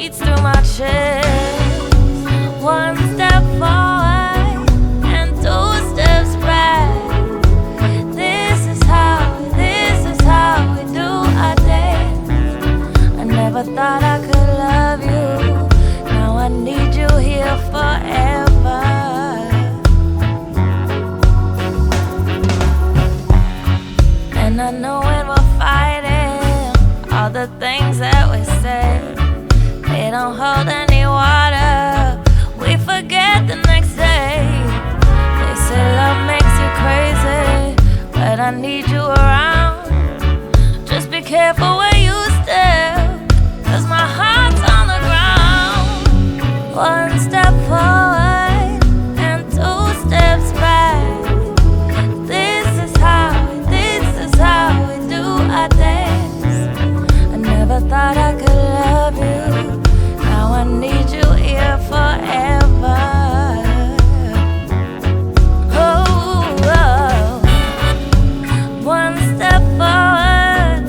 beats through my chest. One step forward and two steps back. This is how we do our dance. I never thought I could love you. Now I need you here forever. And I know when we're fighting, all the things that we say, they don't hold any water. We forget the next day. They say love makes you crazy, but I need you around. Just be careful where you step, 'cause my heart's on the ground. One step forward and two steps back. This is how we do our dance. I never thought I could love you. Now I need you here forever. Oh, oh. One step forward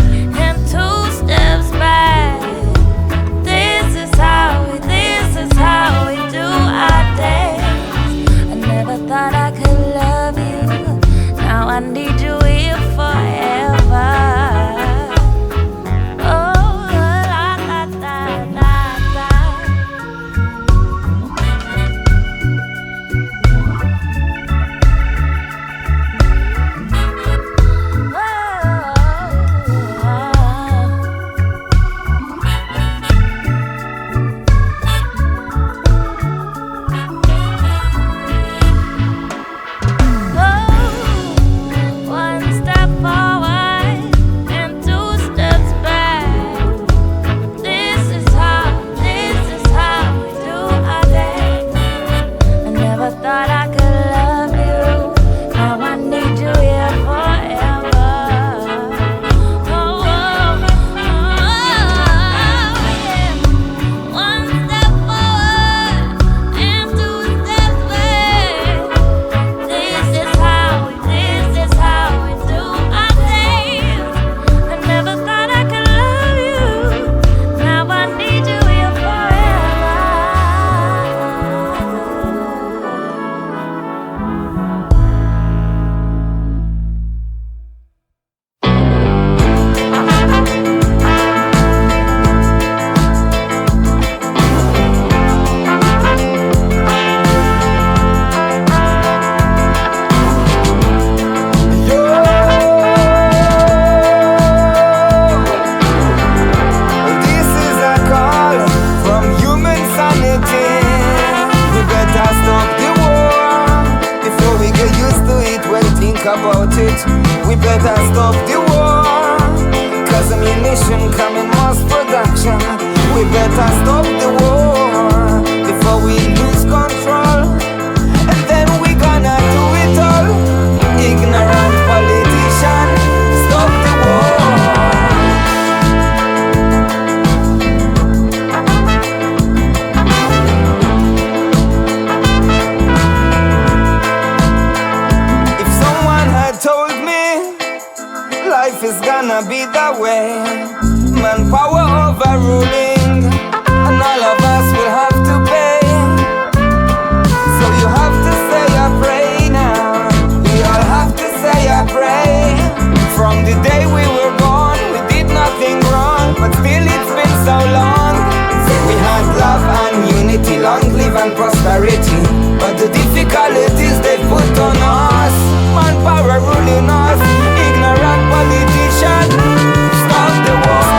and two steps back. This is how we do our dance. I never thought I could love you. Now I need you here forever. About it, we better stop the war, 'cause ammunition coming mass production. We better stop the war before we lose control, and then we gonna do it all. Ignorant politician, stop the war. Life is gonna be that way. Manpower overruling, and all of us will have to pay. So you have to say a pray now. We all have to say a pray. From the day we were born, we did nothing wrong, but still it's been so long. We had love and unity, long live and prosperity. But the difficulties they put on us, manpower ruling us. Ignorant politician, stop the war.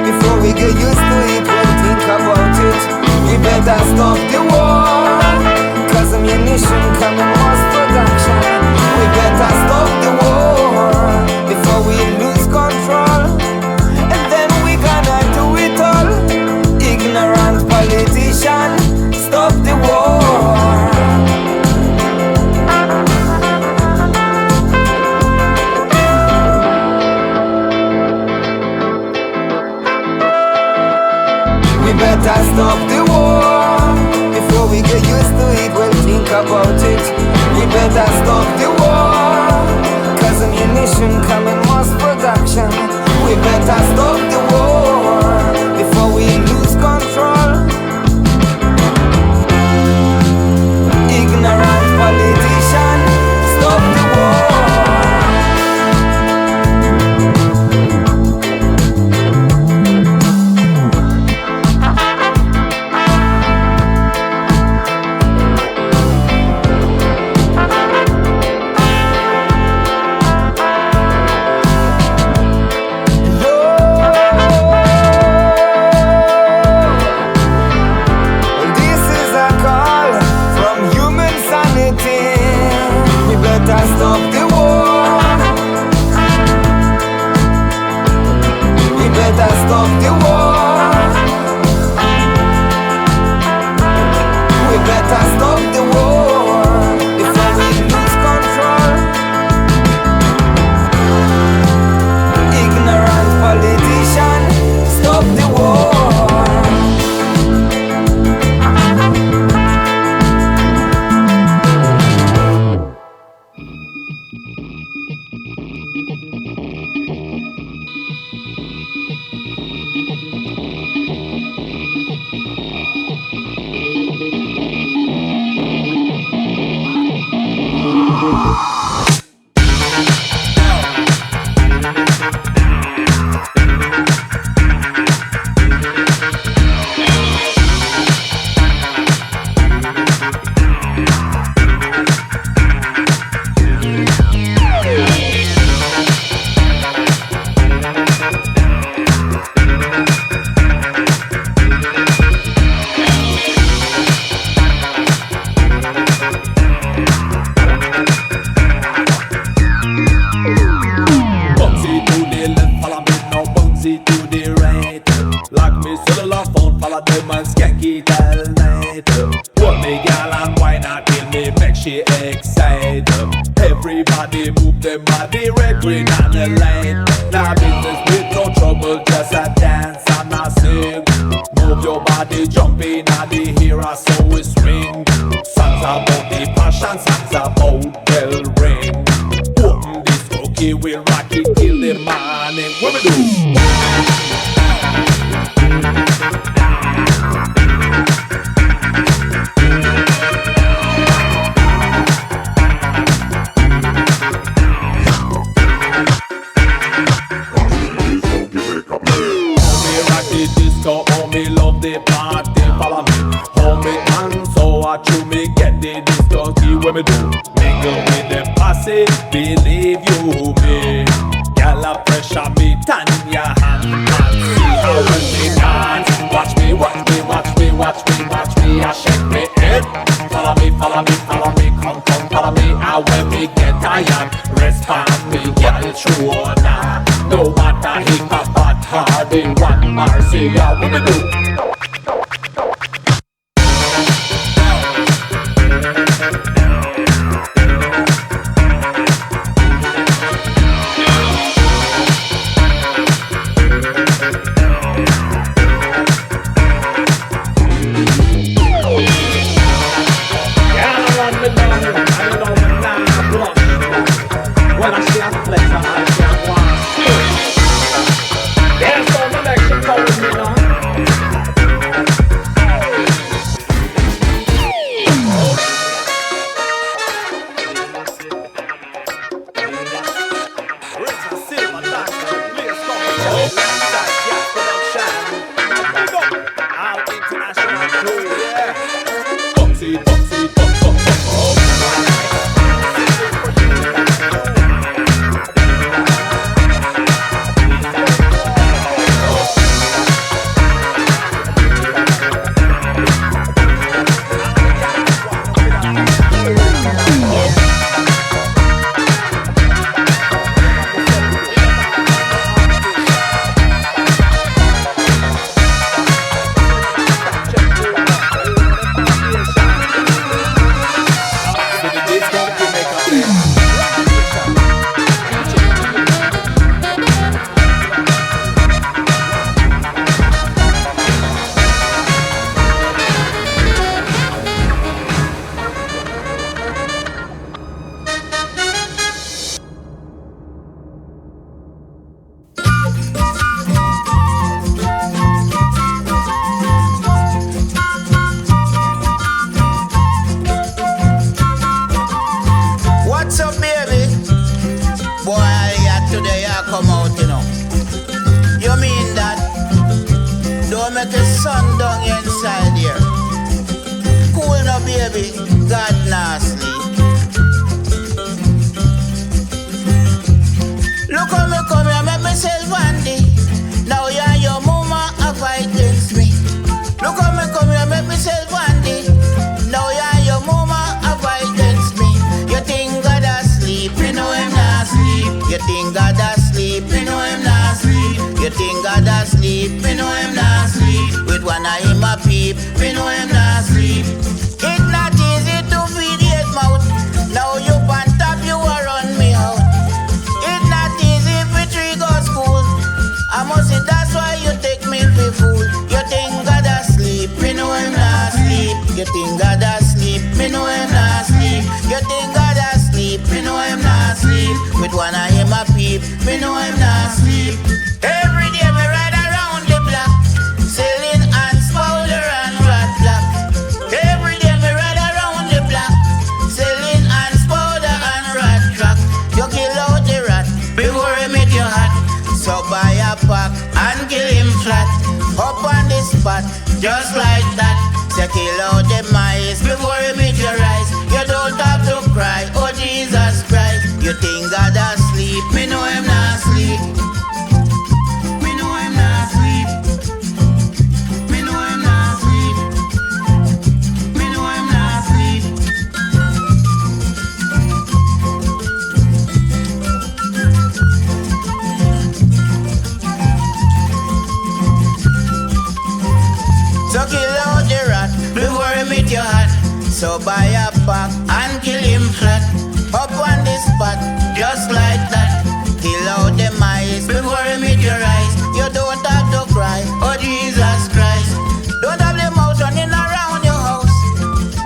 Before we get used to it, we'll think about it. We better stop the war, 'cause ammunition coming mass production. We better stop the war before we lose control, and then we gonna do it all. Ignorant politician, stop the war. We better stop the war before we get used to it. We'll think about it. We better stop the war, 'cause ammunition coming mass production. We better stop the war before we little night. Hold me gal and wine and till me make she excited. Everybody move them body, red, green and the line. Now business with no trouble, just a dance and a sing. Move your body, jump in and the hero so we swing. Songs about the passion, songs about bell ring. Open this cookie, we'll rock it till the morning. What we do? Disco, oh me love the party, follow me. Hold me and so I chew me get the disco key when me do. Mingle with the posse, believe you me. Girl a pressure me, turn your hand and see how when me dance. Watch me, watch me, watch me, watch me, watch me, I shake me head. Follow me, follow me, follow me, come, come, follow me. And when me get tired, respond me, girl true or not. No matter hip hop or hardy, one mercy, how we do? Just like that, say kill out the mice before you meet your eyes. You don't have to cry, oh Jesus Christ. You think God asleep, me know him not sleep. Me know him not sleep. Me know him not sleep. Me know him not sleep. So kill out the So buy a pack and kill him flat. Up on the spot, just like that. Kill out the mice before you meet your eyes. You don't have to cry, oh Jesus Christ. Don't have the mouse running around your house.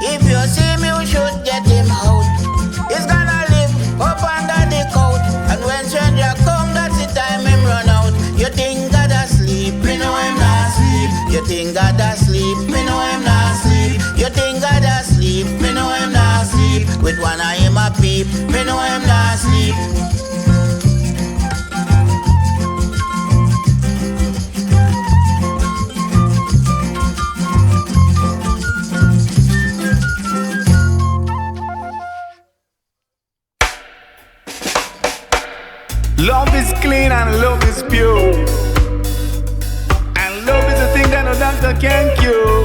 If you see him, you should get him out. He's gonna live up under the couch. And when stranger come, that's the time him run out. You think God asleep, me know him not sleep. You think God asleep, me know him not sleep. You think God asleep, me know him not sleep. With one eye him a peep, me know him not sleep. Love is clean and love is pure. And love is a thing that no doctor can cure.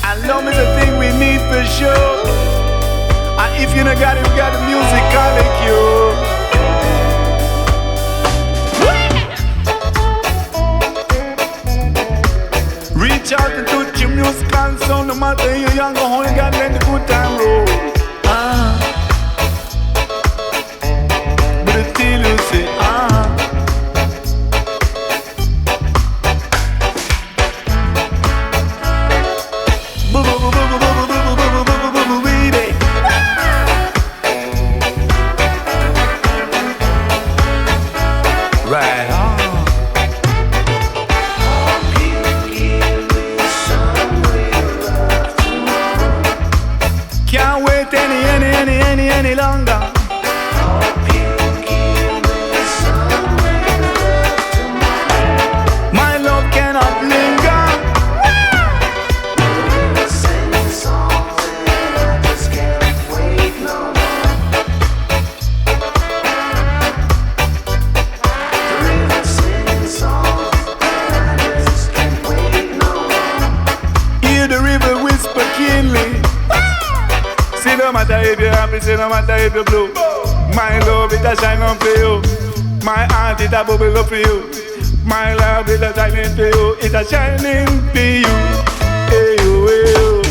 And love is a thing we need for sure. And if you don't got it, we got the music calling cure. Reach out and touch your musical sound. No matter you're young or old, you gotta let the good time roll. Till you say right on. Can't wait any longer. No matter if you're happy, say no matter if you're blue. My love, it a shine on for you. My heart, it a bubble up for you. My love, it a shining for you. It a shining for you. Hey you, hey you.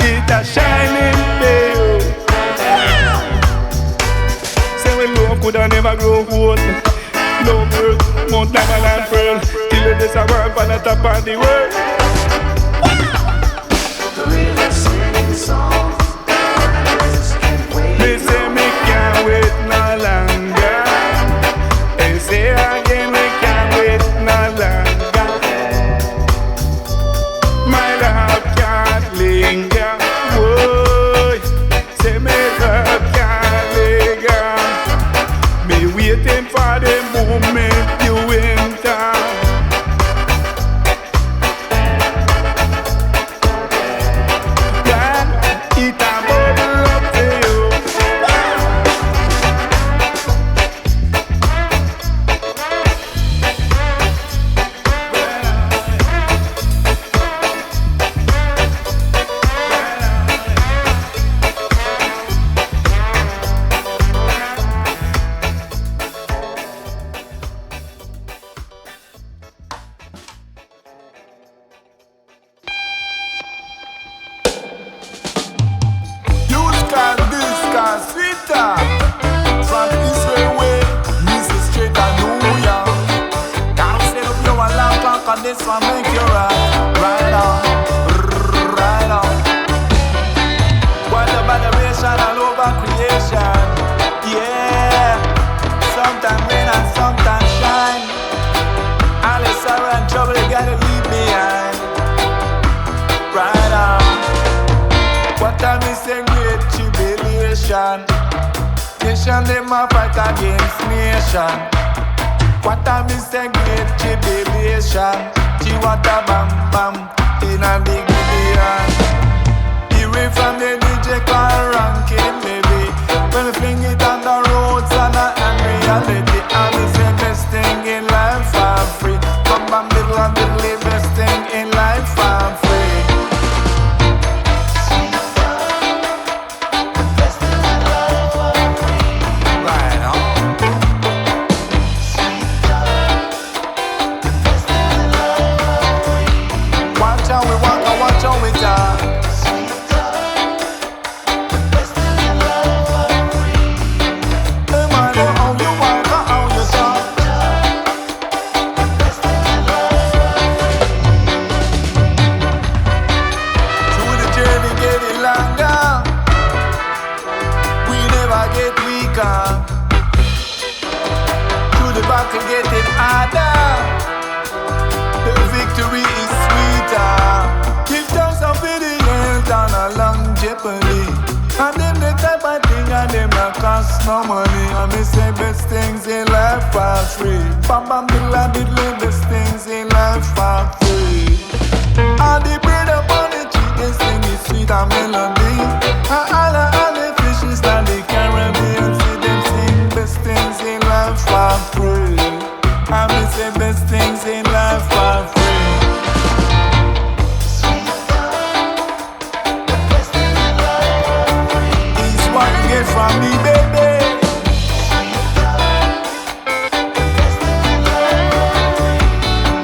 It a shining for you. Say when love coulda never grow old. Love worth more diamond and pearl. Till it is a world on the top of the world. The river singing song. They say me can't wait no longer. They say again we can't wait no longer. My love can't linger. Whoa, say me love can't linger. Me waiting for the moment you enter. This one make you right on. What about the adoration all over creation? Yeah, sometimes rain and sometimes shine. All the sorrow and trouble you gotta leave behind. Right on. What time is a great tribulation? Nation them a fight against nation. What time is a great tribulation? Chiwata bam bam in a big million. Away from the DJ car ranking, baby. When we fling it on the roads and reality, I'm the best thing in life for free. Come and middle and middle, best thing in life for free. Right on. Watch how we walk and watch how we talk. no money. And me say best things in life are free. Bam bam diddle diddle, best things in life are free. All the bread up on the tree, they sing it sweet and melody. And all the fishes and the Caribbean, see them sing best things in life are free. And me say best things in life are free. It's what you get from me, baby.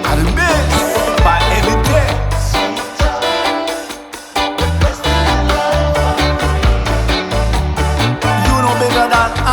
And the best by every day. You know better than I.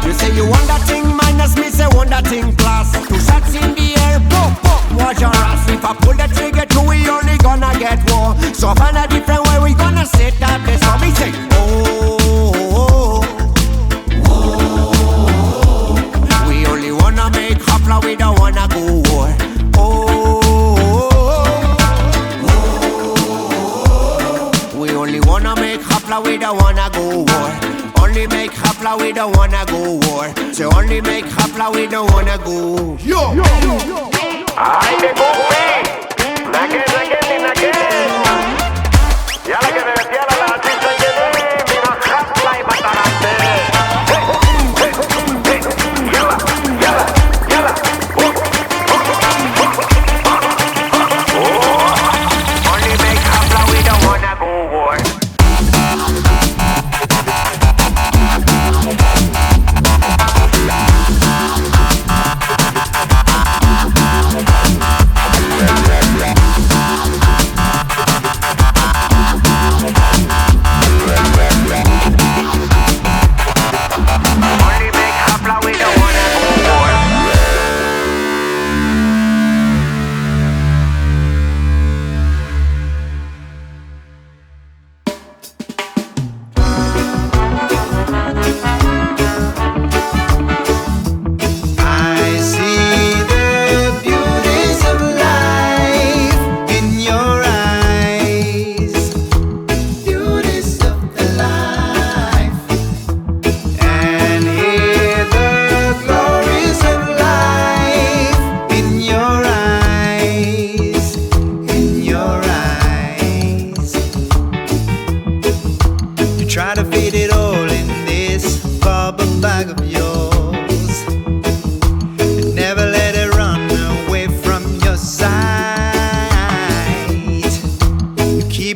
You say you want that thing minus me say want that thing plus. Two shots in the air, boom, boom, watch your ass. If I pull the trigger two, we only gonna get war. So find a different way, we gonna set that place. So me say, oh, we only wanna make hopla, we don't wanna go war. We only wanna make hopla, we don't wanna go war. Only make hopla, we don't wanna go war. So only make hopla, we don't wanna go. Yo, yo, yo, yo. Ay, que cumple, again. Ya la que me decía la artista que mi hopla y matarante. Yala. Only make hopla, we don't wanna go war.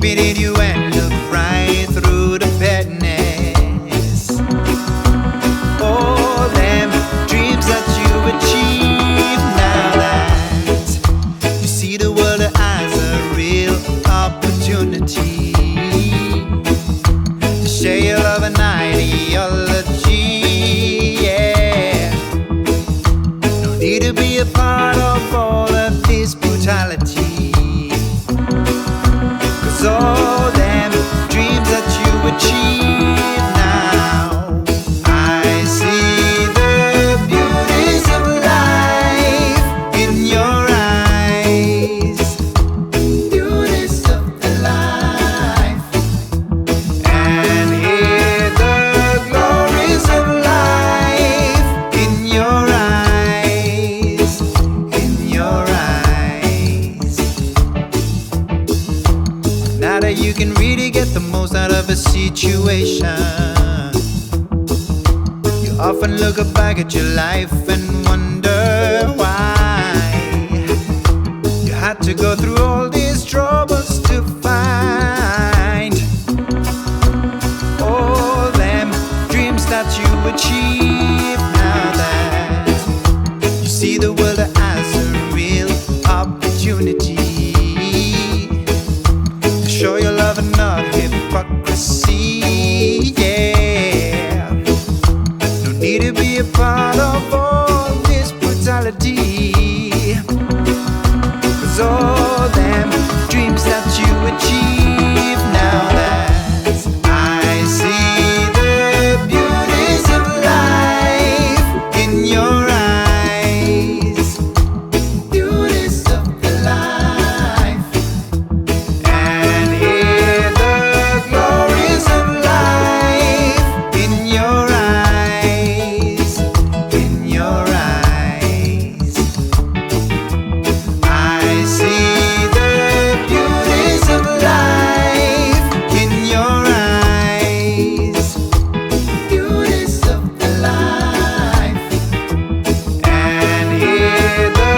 Keep it in you and look right through the badness. All them dreams that you achieve, now that you see the world as a real opportunity to share your love and ideology, yeah. No need to be a part of all of this brutality, 'cause all them dreams that you achieve, now I see the beauties of life in your eyes, beauties of the life, and hear the glories of life in your eyes, in your eyes. Now that you can really get the most out of a situation, you often look back at your life and wonder why you had to go through all these troubles to find all them dreams that you achieve. Now that you see the world as a real opportunity to show your love and not hypocrisy, yeah. No need to be a part of all this brutality, 'cause all them dreams that you achieve, now that I see the beauties of life in your eyes, beauties of the life, and hear the glories of life in your eyes, in your eyes. I see the beauties of life in your eyes, beauties of the life, and hear the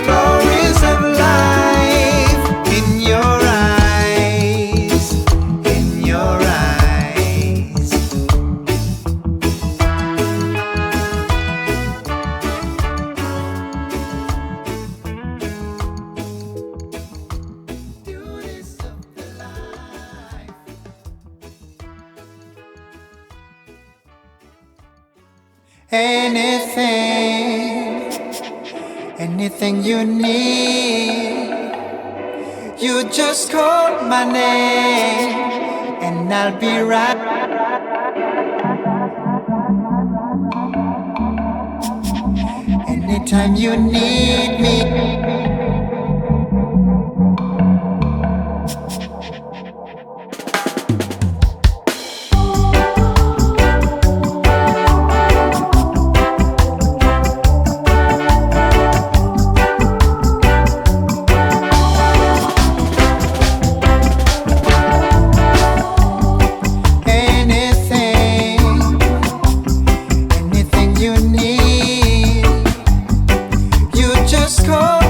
glories of life in your eyes, in your eyes. Beauties of the life. Anything you need, you just call my name and I'll be right. Anytime you need me. Anything you need, you just call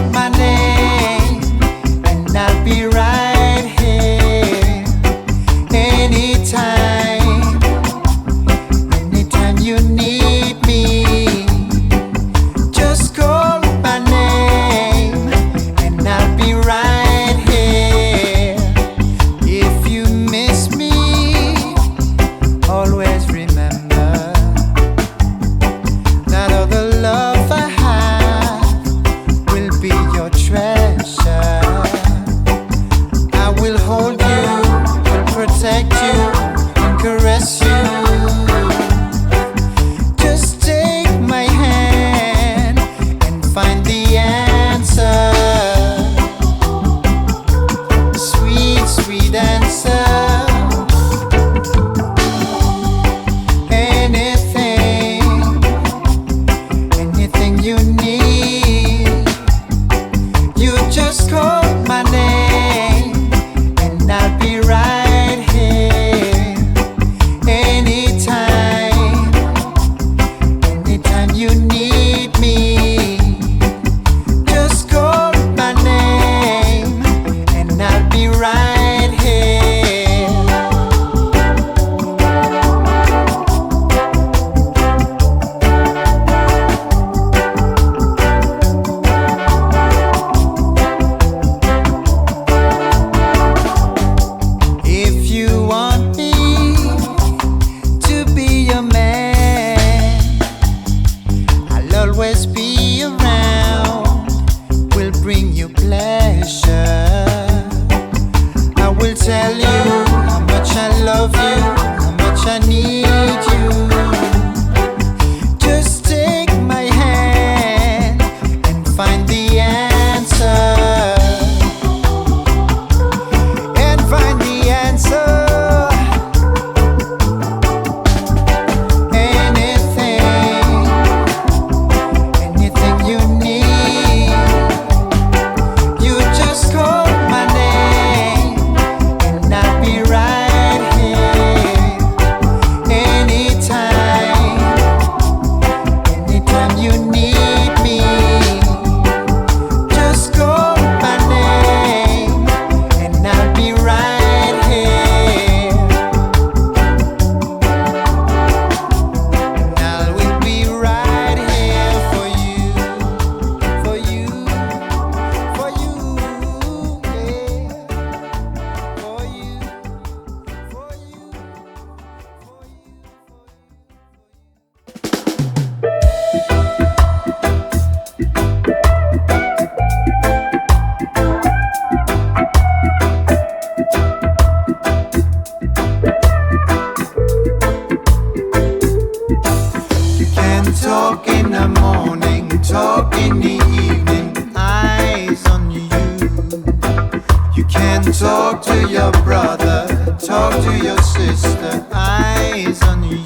You can talk to your brother, talk to your sister, eyes on you.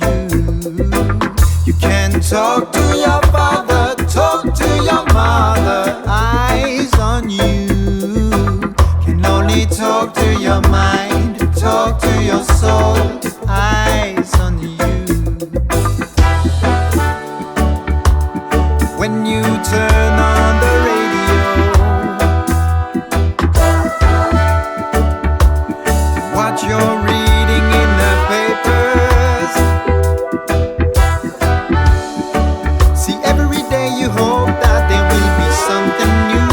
You can talk to your father, talk to your mother, eyes on you. Can only talk to your mind, talk to your soul, eyes on you. When you turn on the radio, what you're reading in the papers, see, every day you hope that there will be something new.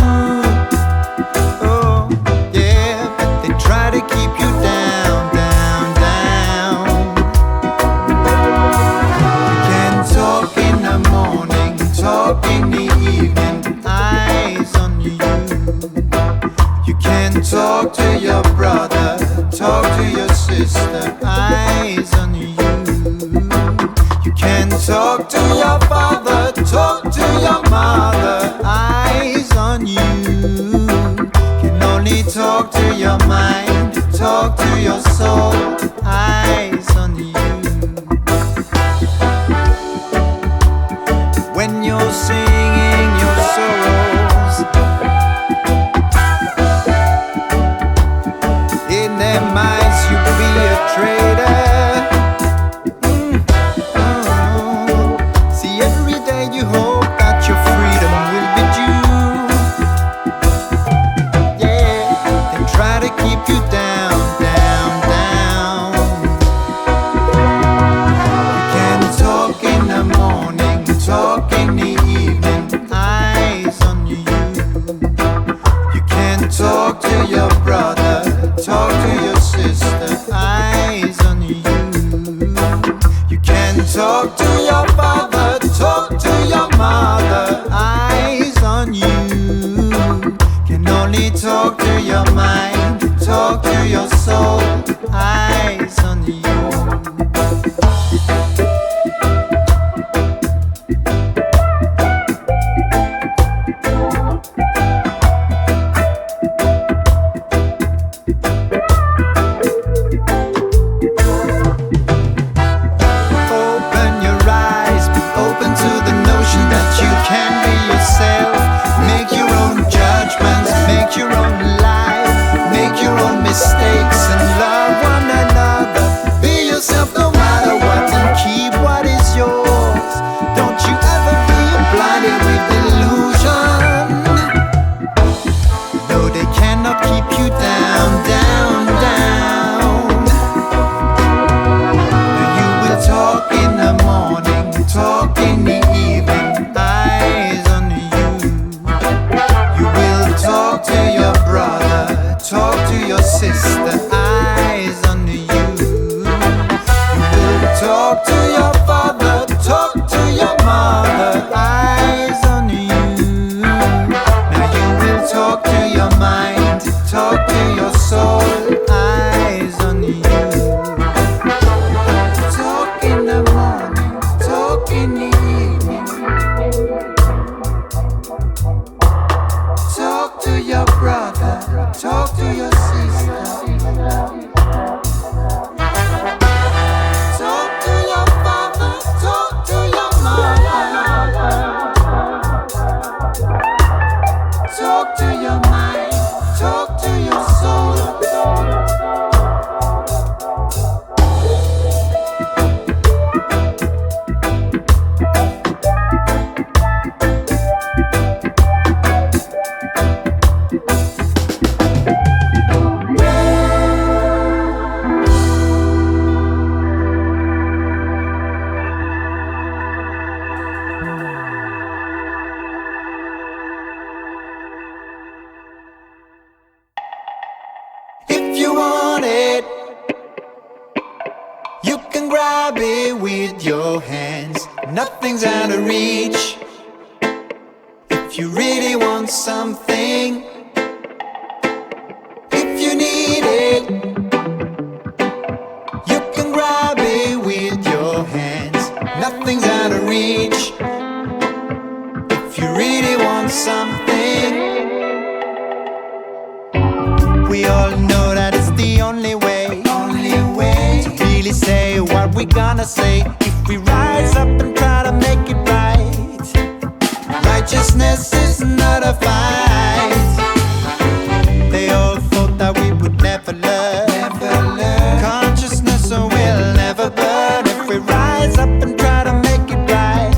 Oh, yeah, but they try to keep you down, down, down. You can talk in the morning, talk in the evening, eyes on you. You can talk to your brother, talk to your sister, eyes on you. You can talk to your father, talk to your mother, eyes on you. Can only talk to your mind, talk to your soul, eyes on you. When you're singing your sorrows, in their minds you be a traitor. See, every day you hope that your freedom will be due. Yeah, they try to keep you down, down, down. You can talk in the morning, talk in the evening, eyes on you. You can talk to your brother, talk to your sister, eyes on you. You can talk to your father, talk to your mother, eyes on you. Can only talk to your mind, talk to your soul, eyes on you. Open your eyes, be open to the notion that you can be yourself. Make your own judgments, make your own life, make your own mistakes and love one another. Be yourself no matter what and keep what is yours. Don't you ever be blinded with illusion. No, they cannot keep you down, down, down. You will talk in the morning, talk in the evening, eyes on you. You will talk to your brother, talk to your sister, eyes on you. You will talk to your father, talk to your mother, eyes on you. Now you will talk to your mind, talk to your soul, eyes on you. Talk in the morning, talk in the evening. Talk to your brother, talk to your sister. Talk to your father, talk to your mother. Talk to your mind, talk to your soul. If you want it, you can grab it with your hands. Nothing's out of reach. If you really want something, if you need it, you can grab it with your hands. Nothing's out of reach. If you really want something, we We all know that it's the only way to really say what we gonna say. If we rise up and try to make it right, righteousness is not a fight. They all thought that we would never learn. Consciousness will never burn. If we rise up and try to make it right,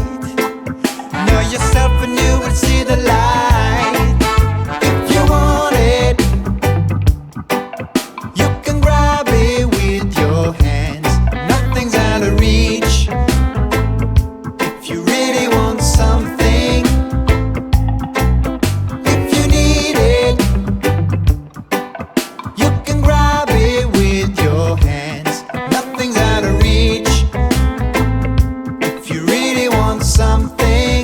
know yourself and you will see the light. If you want it, you can grab it with your hands. Nothing's out of reach. If you really want something, if you need it, you can grab it with your hands. Nothing's out of reach. If you really want something,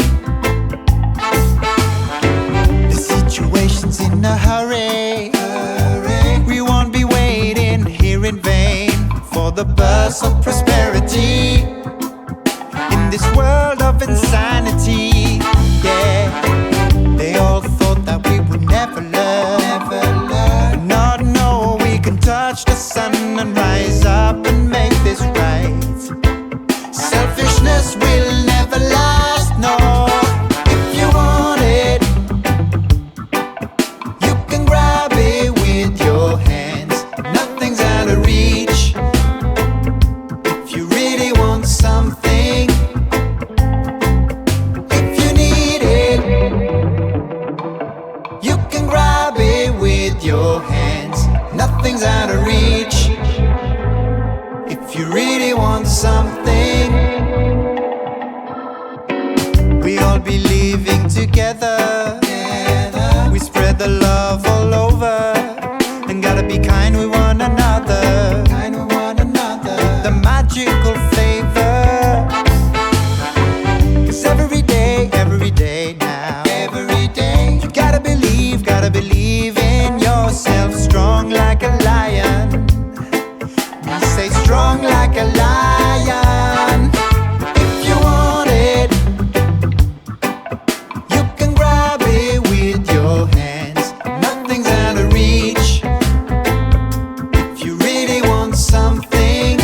the situation's in a hurry. We won't be waiting here in vain for the burst of prosperity in this world of insanity. Yeah, they all thought that we would never learn. But not know we can touch the sun and rise up and make this right. Selfishness will never last, no. If you want it, you can grab it with your hands. Nothing's out of reach. If you really want something, if you need it, you can grab it with your hands. Nothing's out of reach. If you really want something, we all be living together. We spread the love all over, and gotta be kind with one another. The magical flavor. 'Cause every day now, you gotta believe in yourself. Strong like a lion. We say strong like a lion. If you want it, you can grab it with your hands. Nothing's out of reach. If you really want something,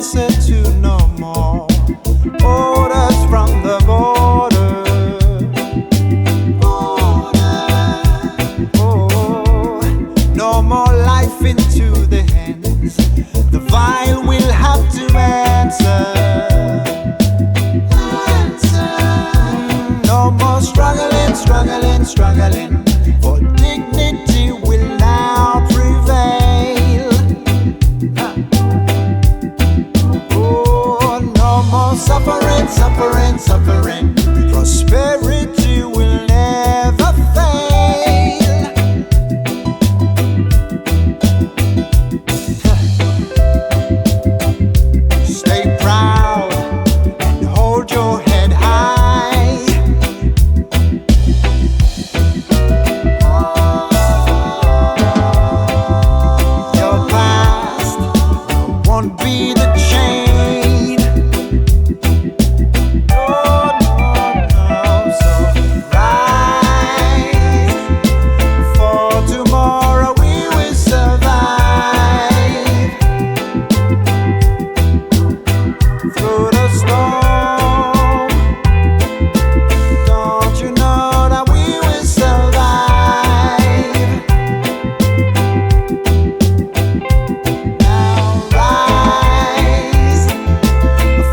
answer to no more orders from the border. Oh, no more life into the hands. The vial will have to answer. No more struggling, struggling, struggling. For dignity will now prevail. Oh, no more suffering, suffering, suffering. Prosperity will never fail. Stay proud and hold your head high. Your past won't be the chain. Oh, no, no. So rise, for tomorrow we will survive. Through the storm, don't you know that we will survive? Now rise,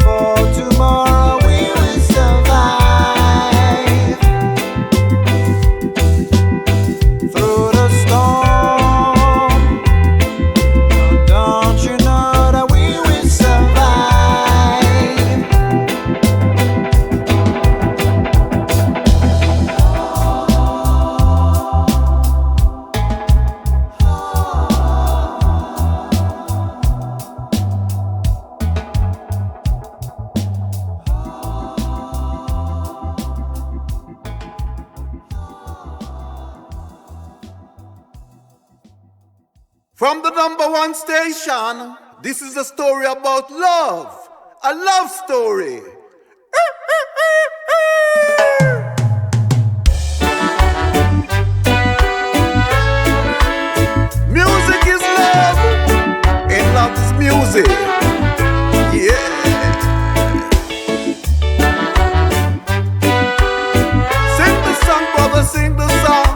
for tomorrow we will survive. Through the storm, don't you know that we will survive? From the #1 station, this is a story about love. A love story. Music is love, and love is music. Yeah. Sing the song, brother, sing the song.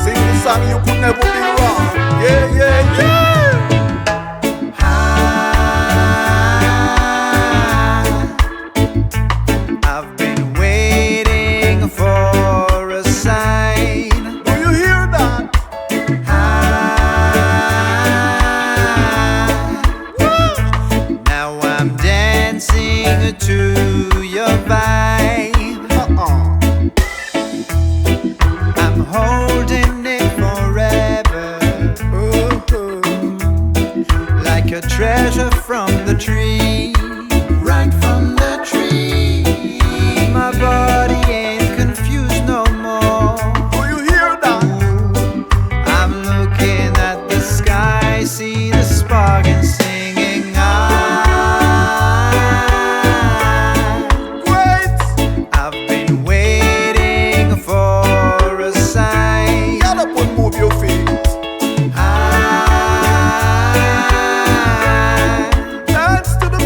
Sing the song, you could never be wrong. Yeah, yeah, yeah. I've been waiting for a sign. Do you hear that? Now I'm dancing to your vibe. I'm holding it forever, like a treasure from the tree, right from the tree. My body ain't confused no more. Do you hear that? I'm looking at the sky, see the spark and singing. Great. I've been waiting for a sign. Get up and move your feet. Dance to the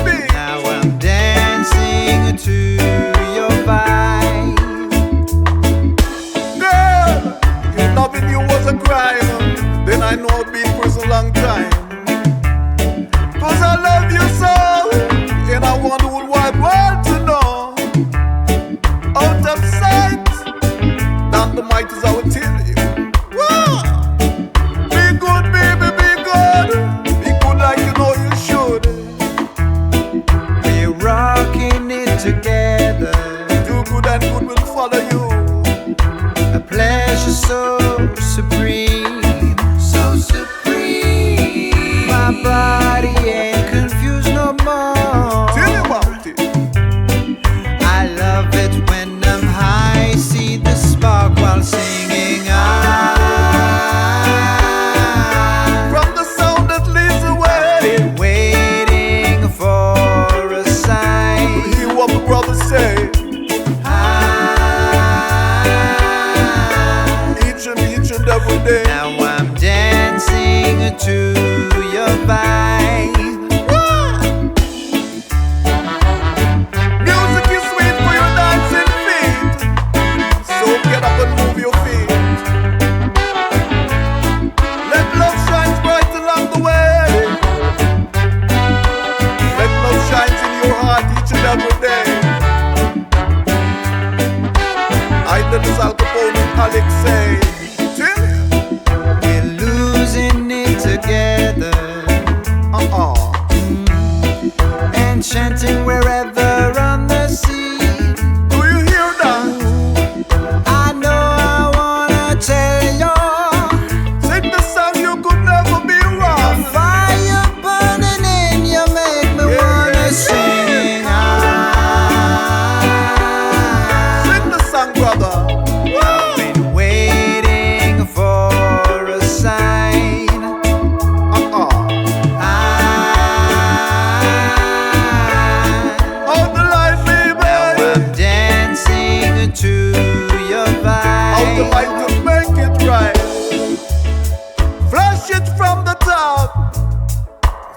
from the top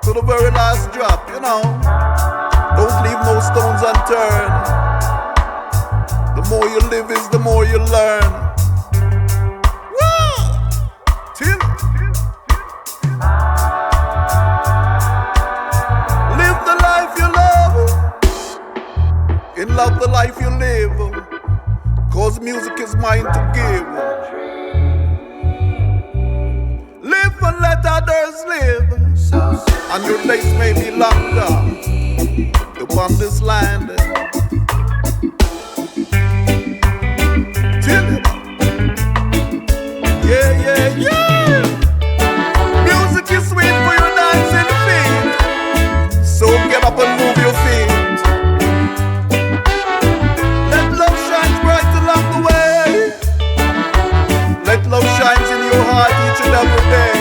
to the very last drop, you know. Don't leave no stones unturned. The more you live is the more you learn. Whoa! Till live the life you love. In love the life you live. Cause music is mine to give. Live and let others live. And your days may be longer upon this land. Yeah, yeah, yeah. Music is sweet for your dancing feet. So get up and move your feet. Let love shine bright along the way. Let love shine in your heart each and every day.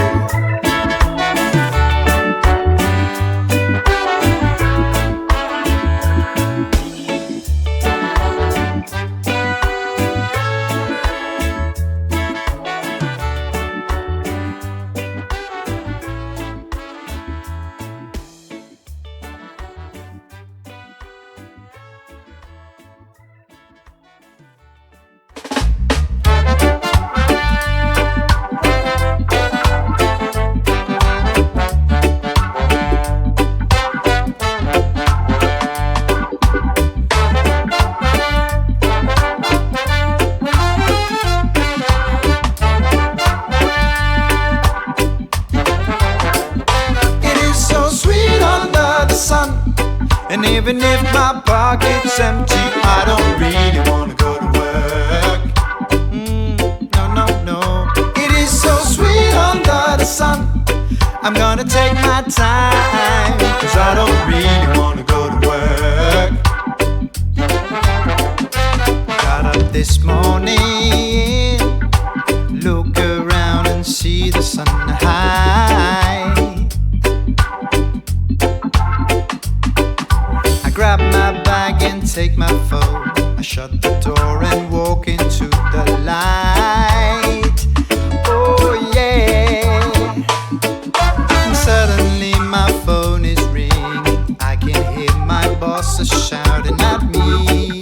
And even if my pocket's empty, I don't really wanna go to work. No, no, no. It is so sweet under the sun. I'm gonna take my time, cause I don't really wanna go to work. Got up this morning, look around and see the sun high. Grab my bag and take my phone. I shut the door and walk into the light. Oh yeah. And suddenly my phone is ringing. I can hear my boss shouting at me.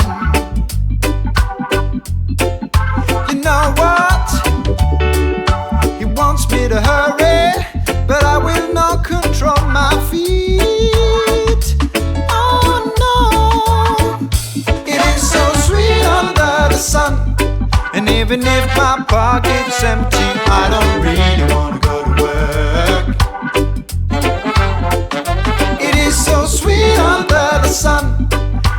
You know what? He wants me to hurry, but I will not control my feet. Sun. And even if my pocket's empty, I don't really wanna go to work. It is so sweet under the sun.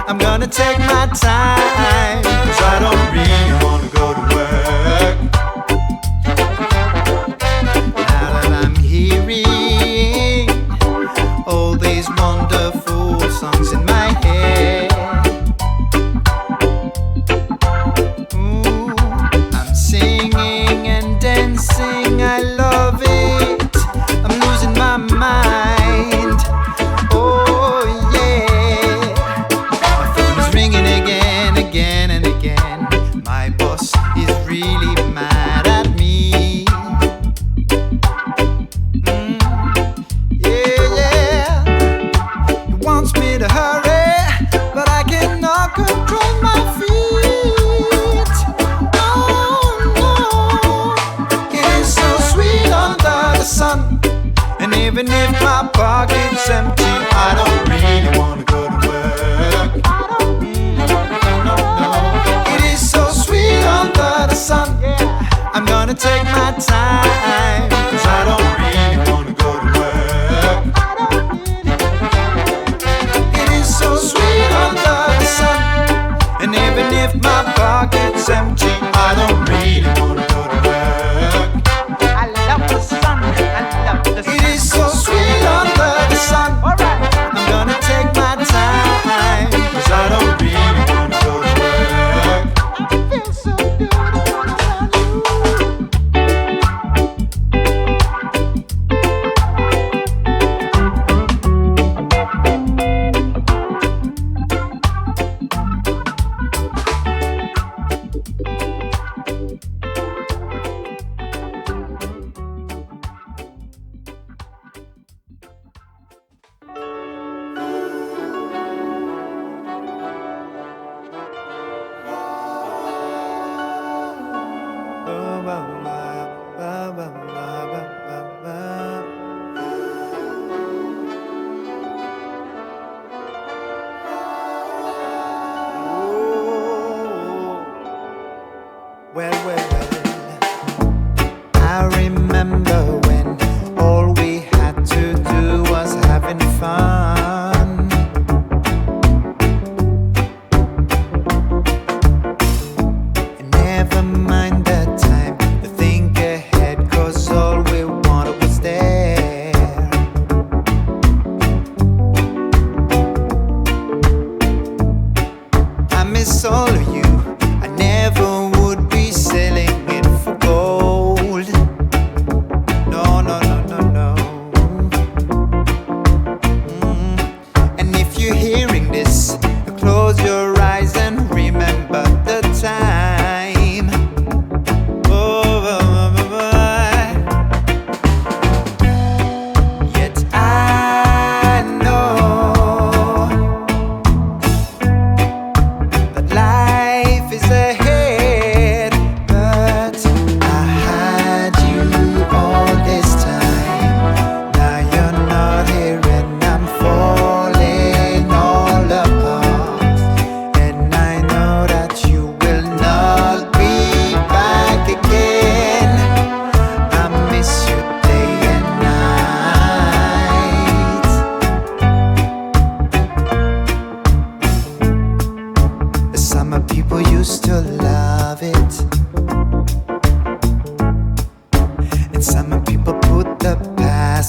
I'm gonna take my time, cause I don't really wanna go to work. Now that I'm hearing all these wonderful songs in my head, I love it, I'm losing my mind. Oh yeah. My phone is ringing again, again and again. My boss is really mad at me. Yeah, yeah. He wants me to hurry, but I cannot control my feet. Sun. And even if my pocket's empty, I don't really wanna go to work. No, no. It is so sweet under the sun. I'm gonna take my time, cause I don't really wanna go to work. It is so sweet under the sun. And even if my pocket's empty, I don't really wanna go to work. I love the sun. It is so sweet under the sun. I'm gonna take my time, cause I don't really wanna go to work. I feel so good, I wanna love you.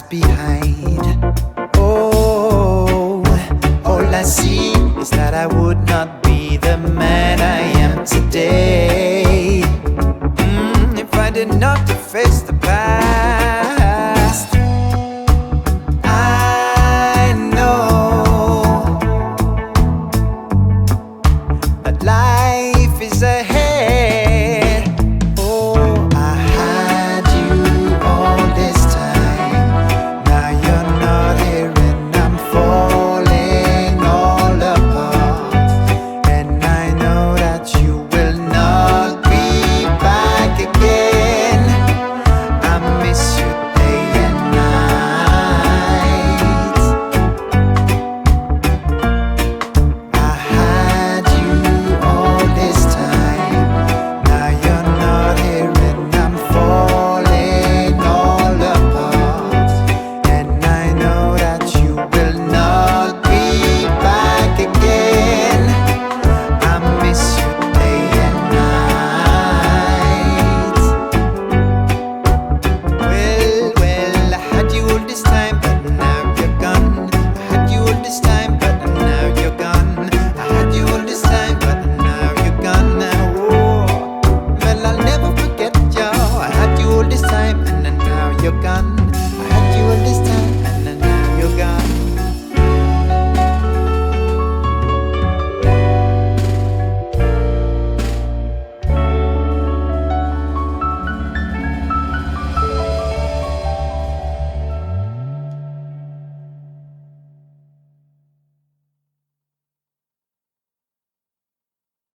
behind.